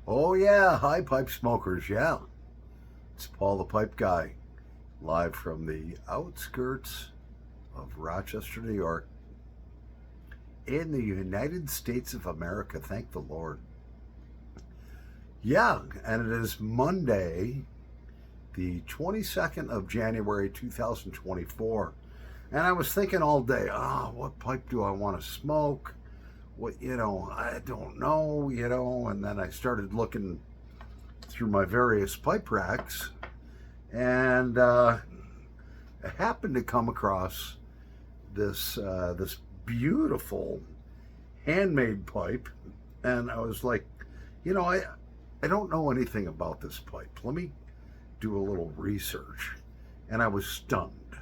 Oh, yeah. Hi, pipe smokers. Yeah. It's Paul the Pipe Guy, live from the outskirts of Rochester, New York, in the United States of America. Thank the Lord. Yeah, and it is Monday, the 22nd of January, 2024. And I was thinking all day, what pipe do I want to smoke? I don't know, and then I started looking through my various pipe racks, and I happened to come across this beautiful handmade pipe, and I was like, I don't know anything about this pipe. Let me do a little research, and I was stunned,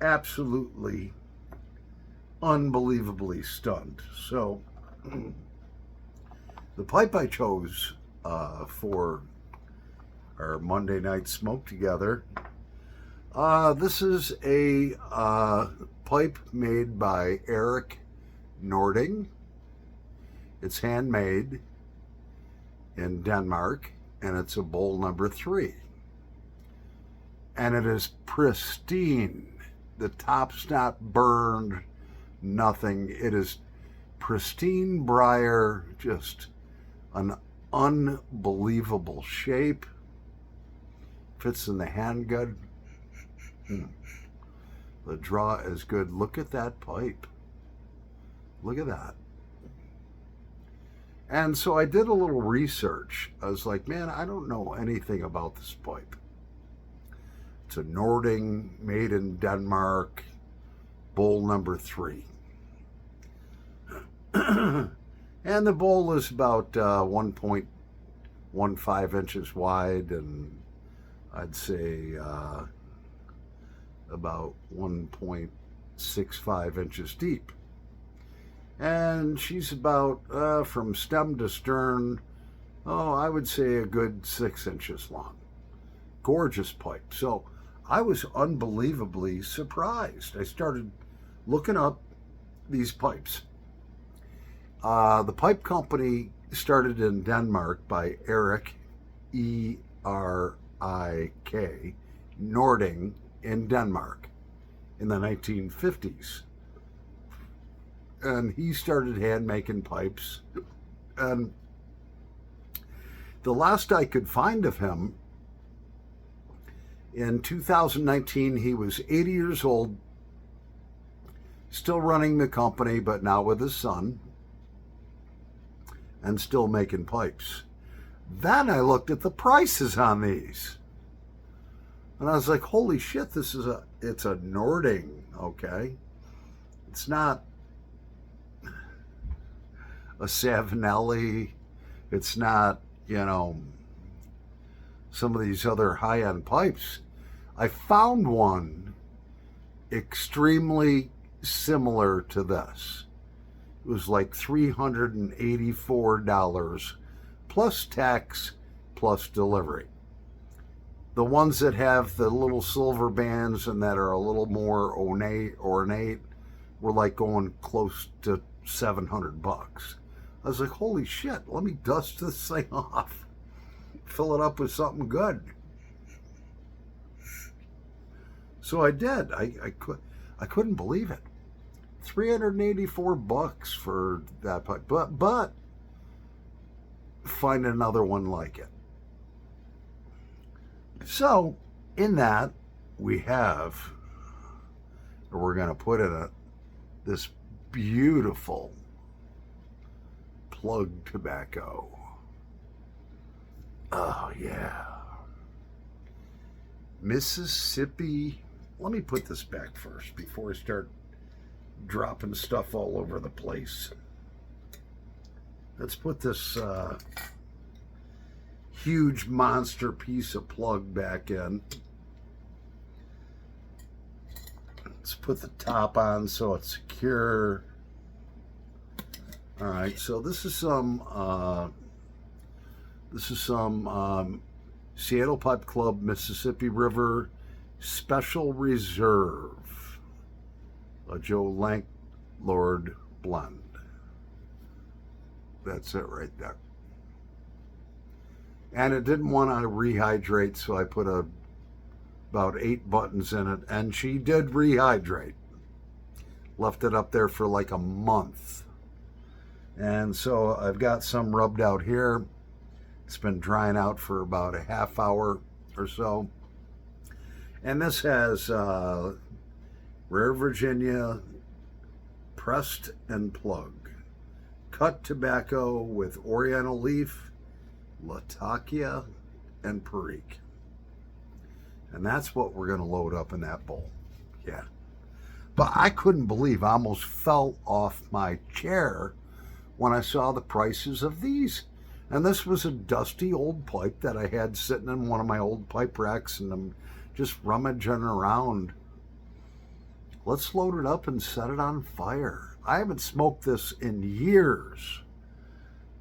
absolutely, unbelievably stunned. So, the pipe I chose for our Monday night smoke together. This is a pipe made by Erik Nording. It's handmade in Denmark, and it's a bowl number 3. And it is pristine. The top's not burned, nothing. It is pristine briar, just an unbelievable shape. Fits in the handgun. The draw is good. Look at that pipe. Look at that. And so I did a little research. I was like, man, I don't know anything about this pipe. It's a Nording, made in Denmark, bowl number 3. And the bowl is about 1.15 inches wide, and I'd say about 1.65 inches deep. And she's about, from stem to stern, I would say a good 6 inches long. Gorgeous pipe. So I was unbelievably surprised. I started looking up these pipes. The pipe company started in Denmark by Erik, E-R-I-K, Nording, in Denmark in the 1950s. And he started hand making pipes. And the last I could find of him, in 2019, he was 80 years old, still running the company, but now with his son, and still making pipes. Then I looked at the prices on these, and I was like, holy shit, it's a Nording, okay? It's not a Savinelli. It's not, some of these other high-end pipes. I found one extremely similar to this. It was like $384 plus tax plus delivery. The ones that have the little silver bands and that are a little more ornate were like going close to $700. I was like, holy shit, let me dust this thing off. Fill it up with something good. So I did. I couldn't believe it. $384 for that pipe. But find another one like it. So in that we have, or we're going to put in it, this beautiful plug tobacco. Oh yeah. Mississippi. Let me put this back first before I start dropping stuff all over the place. Let's put this huge monster piece of plug back in. Let's put the top on so it's secure. All right, so this is some Seattle Pipe Club Mississippi River Special Reserve, a Joe Lanklord blend. That's it right there. and it didn't want to rehydrate, so I put about 8 buttons in it, and she did rehydrate. Left it up there for like a month. And so I've got some rubbed out here. It's been drying out for about a half hour or so. And this has Rare Virginia pressed and plug, cut tobacco with Oriental leaf, Latakia, and Perique. And that's what we're going to load up in that bowl. Yeah. But I couldn't believe, I almost fell off my chair when I saw the prices of these. And this was a dusty old pipe that I had sitting in one of my old pipe racks, and I'm just rummaging around. Let's load it up and set it on fire. I haven't smoked this in years,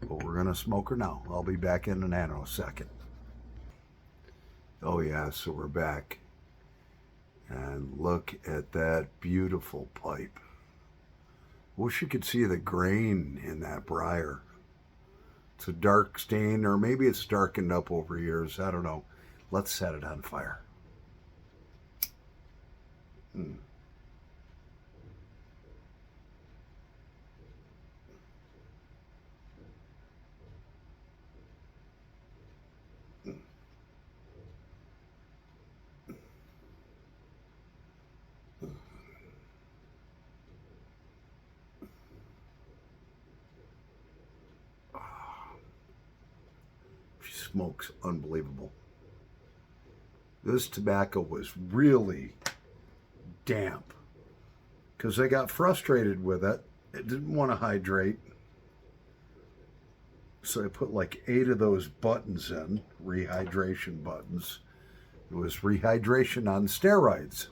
but we're gonna smoke her now. I'll be back in a nanosecond. Oh yeah, so we're back. And look at that beautiful pipe. Wish you could see the grain in that briar. It's a dark stain, or maybe it's darkened up over years. I don't know. Let's set it on fire. Smoke's unbelievable. This tobacco was really damp because I got frustrated with it. It didn't want to hydrate. So I put like 8 of those buttons in, rehydration buttons. It was rehydration on steroids.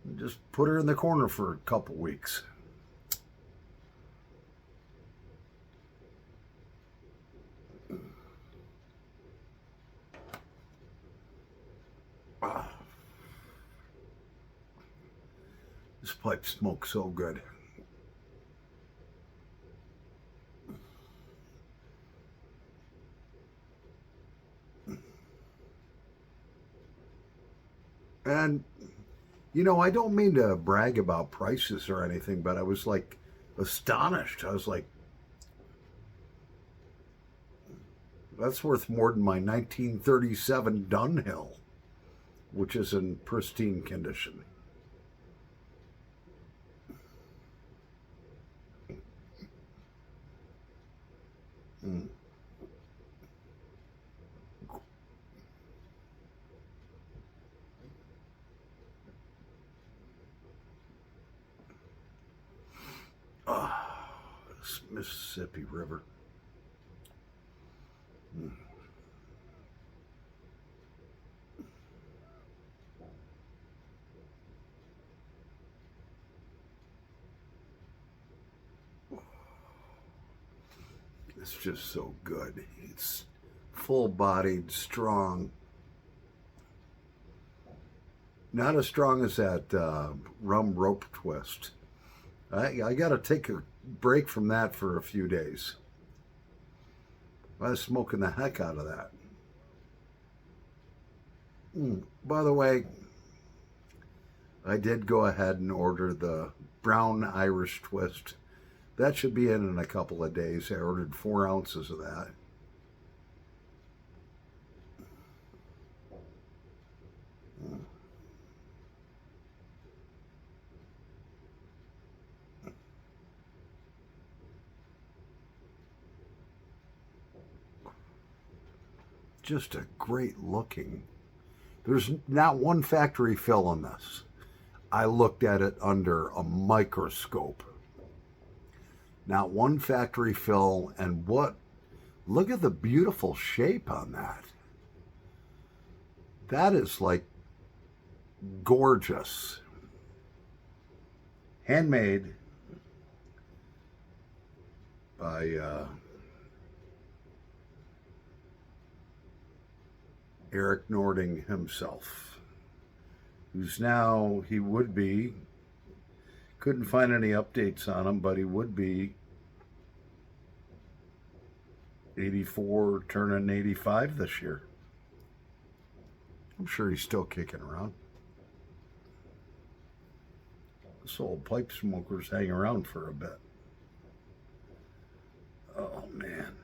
And just put her in the corner for a couple weeks. This pipe smokes so good. And, you know, I don't mean to brag about prices or anything, but I was like astonished. I was like, that's worth more than my 1937 Dunhill, which is in pristine condition. This Mississippi River. It's just so good. It's full-bodied, strong. Not as strong as that rum rope twist. I got to take a break from that for a few days. I was smoking the heck out of that. By the way, I did go ahead and order the brown Irish twist. That should be in a couple of days. I ordered 4 ounces of that. Just a great looking. There's not one factory fill in this. I looked at it under a microscope. Not one factory fill, and look at the beautiful shape on that. That is like gorgeous. Handmade by Eric Nording himself, who's now, couldn't find any updates on him, but he would be 84, turning 85 this year. I'm sure he's still kicking around. This old pipe smoker's hang around for a bit. Oh man,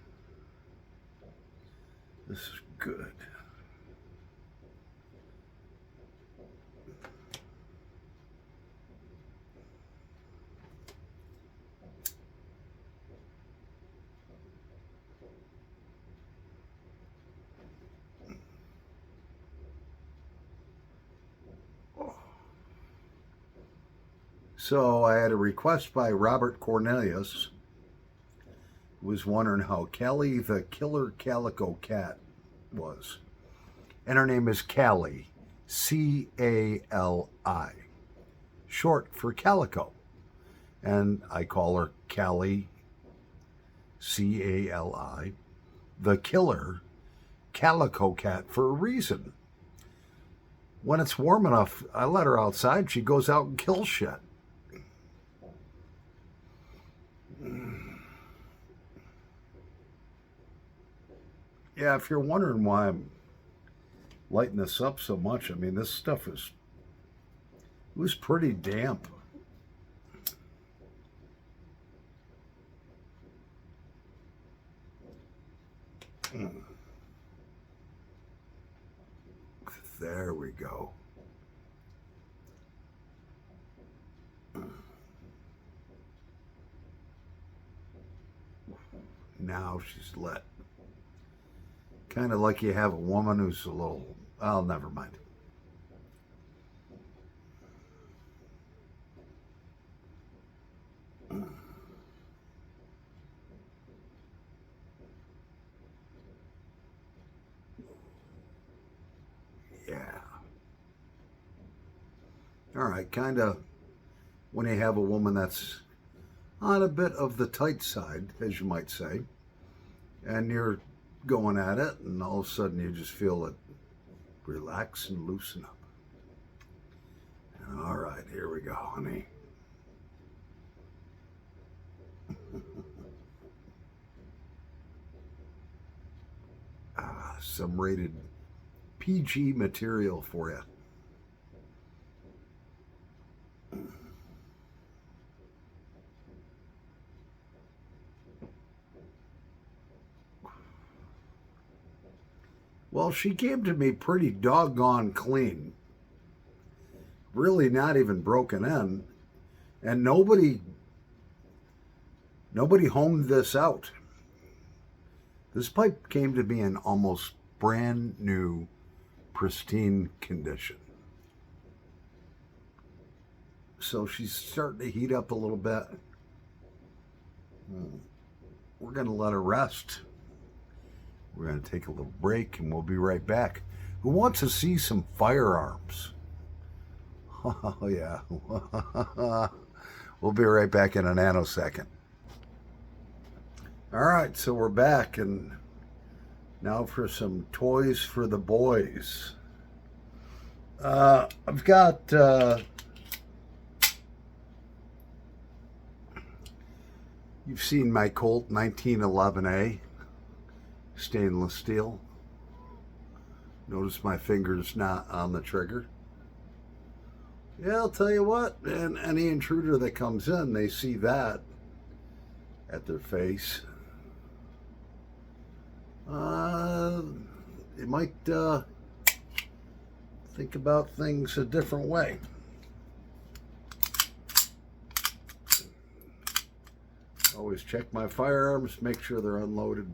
this is good. So I had a request by Robert Cornelius, who was wondering how Callie the Killer Calico Cat was. And her name is Callie, C-A-L-I, short for Calico. And I call her Callie, C-A-L-I, the Killer Calico Cat for a reason. When it's warm enough, I let her outside. She goes out and kills shit. Yeah, if you're wondering why I'm lighting this up so much, I mean, this stuff was pretty damp. There we go. Now she's lit. Kind of like you have a woman who's a little, oh, never mind. Yeah. All right, kind of when you have a woman that's on a bit of the tight side, as you might say, and you're going at it, and all of a sudden you just feel it relax and loosen up. All right, here we go, honey. Some rated PG material for you. Well, she came to me pretty doggone clean. Really not even broken in. And nobody homed this out. This pipe came to me in almost brand new, pristine condition. So she's starting to heat up a little bit. We're going to let her rest. We're going to take a little break and we'll be right back. Who wants to see some firearms? Oh, yeah. We'll be right back in a nanosecond. All right, so we're back, and now for some toys for the boys. I've got you've seen my Colt 1911A stainless steel. Notice my finger's not on the trigger. Yeah, I'll tell you what, and any intruder that comes in, they see that at their face. It might think about things a different way. Always check my firearms, make sure they're unloaded.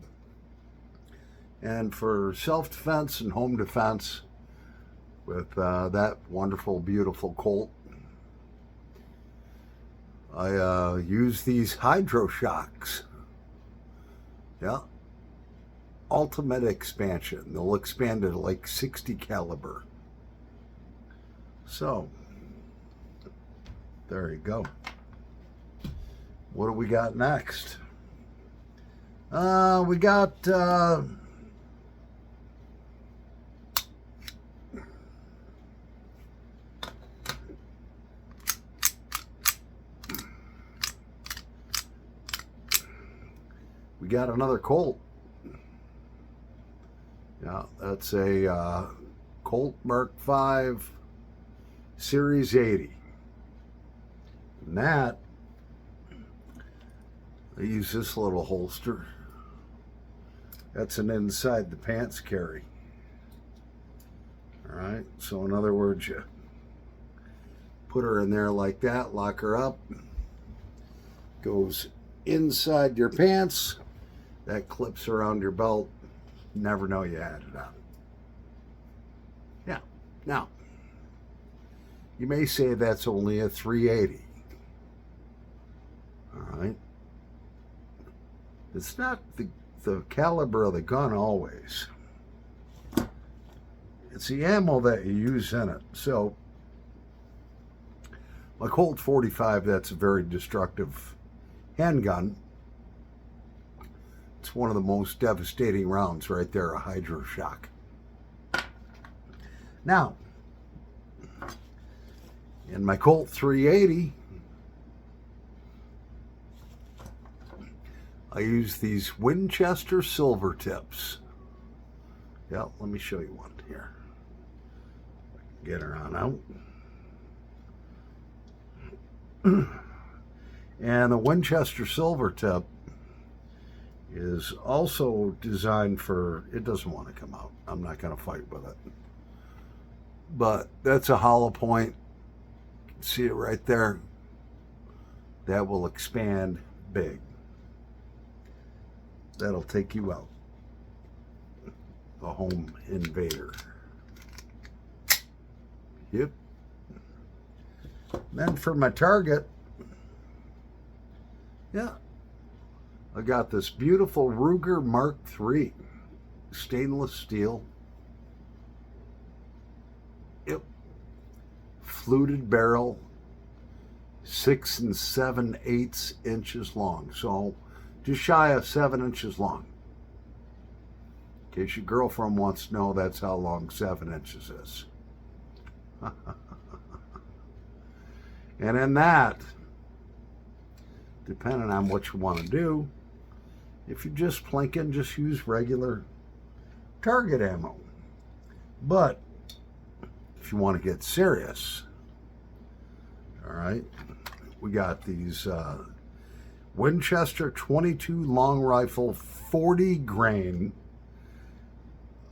And for self-defense and home defense, with that wonderful, beautiful Colt, I use these Hydro Shocks. Yeah. Ultimate expansion. They'll expand to like 60 caliber. So, there you go. What do we got next? We got another Colt. Yeah, that's a Colt Mark V Series 80. And that, I use this little holster. That's an inside the pants carry. All right, so in other words, you put her in there like that, lock her up, goes inside your pants, that clips around your belt, never know you had it on. Yeah, now, you may say that's only a 380. All right, it's not the caliber of the gun always. It's the ammo that you use in it. So, my Colt 45, that's a very destructive handgun. It's one of the most devastating rounds right there, a Hydroshock. Now, in my Colt 380, I use these Winchester silver tips. Yeah, let me show you one here. Get her on out. And the Winchester silver tip is also designed for, it doesn't want to come out. I'm not going to fight with it. But that's a hollow point. See it right there? That will expand big. That'll take you out. A home invader. Yep. Then for my target, yeah, I got this beautiful Ruger Mark III stainless steel. Yep. Fluted barrel, 6 7/8 inches long. So just shy of 7 inches long. In case your girlfriend wants to know, that's how long 7 inches is. And in that, depending on what you want to do, if you're just plinking, just use regular target ammo. But if you want to get serious, all right, we got these Winchester 22 long rifle 40 grain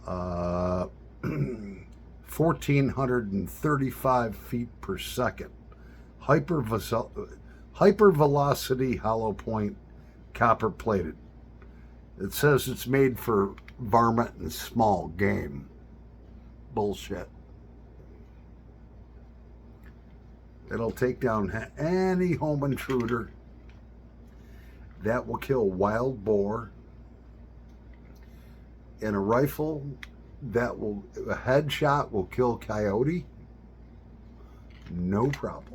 1,435 feet per second hyper velocity hollow point copper plated. It says it's made for varmint and small game. Bullshit. It'll take down any home intruder. That will kill wild boar. And a rifle that will, a headshot will kill coyote. No problem.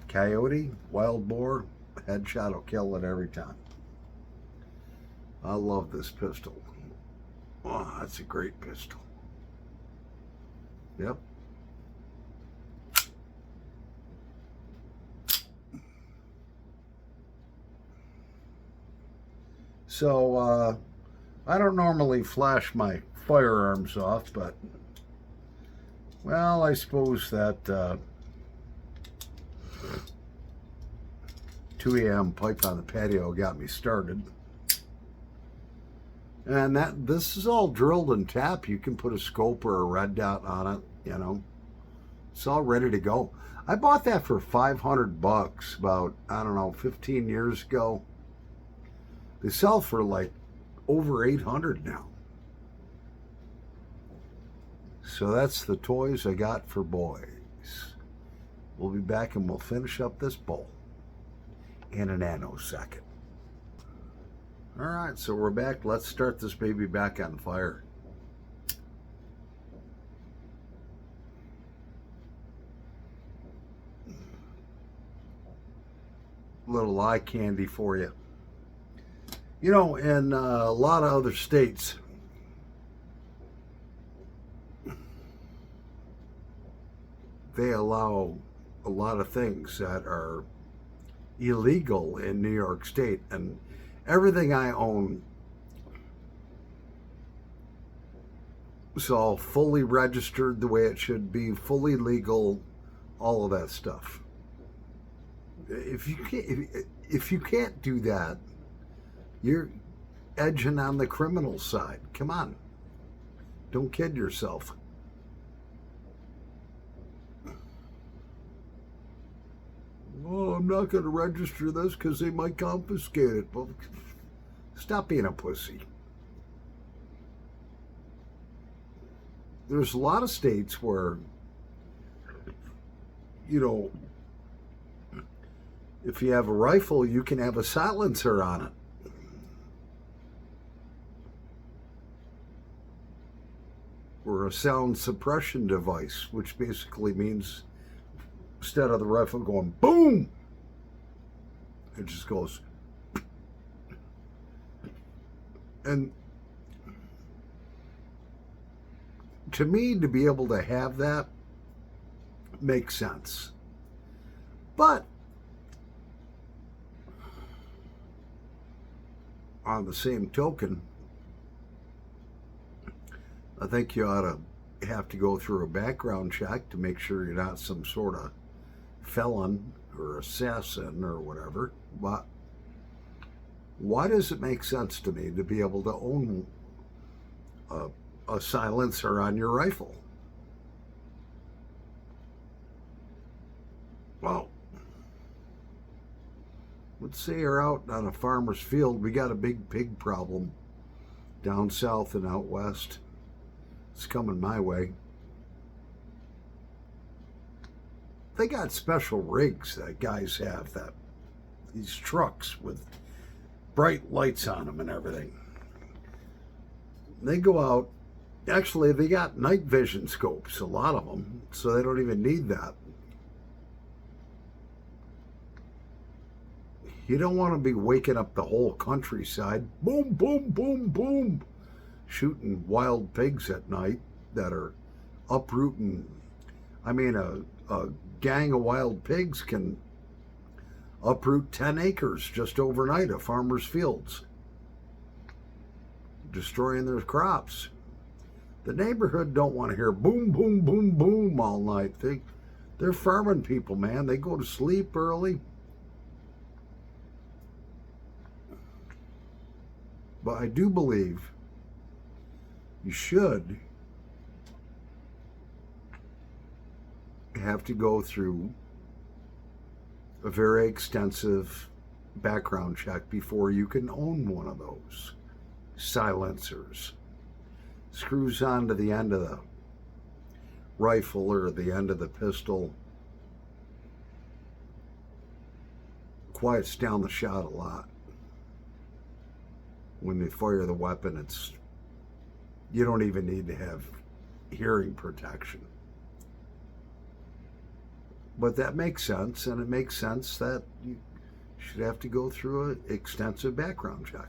Coyote, wild boar, headshot will kill it every time. I love this pistol. Oh, that's a great pistol. Yep. So, I don't normally flash my firearms off, but, well, I suppose that 2 a.m. pipe on the patio got me started. And this is all drilled and tapped. You can put a scope or a red dot on it, you know. It's all ready to go. I bought that for $500 about, I don't know, 15 years ago. They sell for like over 800 now. So that's the toys I got for boys. We'll be back and we'll finish up this bowl in a nanosecond. All right, so we're back. Let's start this baby back on fire. Little eye candy for you. You know, in a lot of other states, they allow a lot of things that are illegal in New York State, and everything I own So fully registered the way it should be, fully legal, all of that stuff. If you can't do that, you're edging on the criminal side. Come on, don't kid yourself. Oh, I'm not going to register this because they might confiscate it. Well, stop being a pussy. There's a lot of states where, you know, if you have a rifle, you can have a silencer on it. Or a sound suppression device, which basically means instead of the rifle going boom, it just goes. And to me, to be able to have that makes sense. But on the same token, I think you ought to have to go through a background check to make sure you're not some sort of felon or assassin or whatever. But why does it make sense to me to be able to own a silencer on your rifle? Well, let's say you're out on a farmer's field. We got a big pig problem down south and out west. It's coming my way. They got special rigs that guys have, that these trucks with bright lights on them and everything. They go out. Actually, they got night vision scopes, a lot of them, so they don't even need that. You don't want to be waking up the whole countryside, boom, boom, boom, boom, shooting wild pigs at night that are uprooting. I mean, a gang of wild pigs can uproot 10 acres just overnight of farmers' fields, destroying their crops. The neighborhood don't want to hear boom, boom, boom, boom all night. They're farming people, man. They go to sleep early. But I do believe you should have to go through a very extensive background check before you can own one of those silencers. Screws onto the end of the rifle or the end of the pistol. Quiets down the shot a lot. When they fire the weapon, you don't even need to have hearing protection. But that makes sense, and it makes sense that you should have to go through an extensive background check.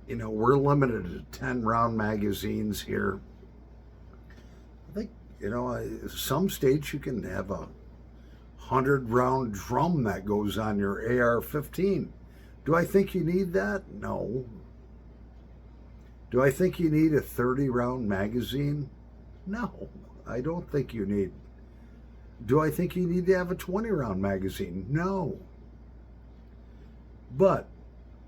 You know, we're limited to 10 round magazines here. I think, you know, some states you can have a 100 round drum that goes on your AR-15. Do I think you need that? No. Do I think you need a 30 round magazine? No, I don't think you need. Do I think you need to have a 20 round magazine? No. But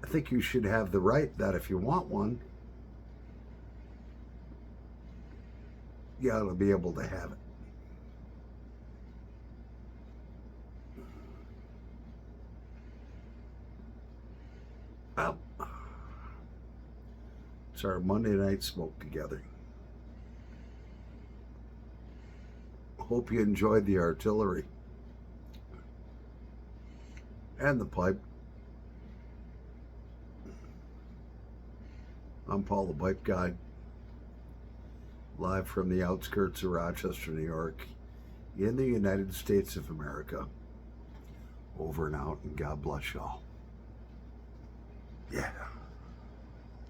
I think you should have the right that if you want one, you ought to be able to have it. Well, it's our Monday night smoke together. Hope you enjoyed the artillery and the pipe. I'm Paul the Pipe Guy, live from the outskirts of Rochester, New York, in the United States of America. Over and out, and God bless y'all. Yeah.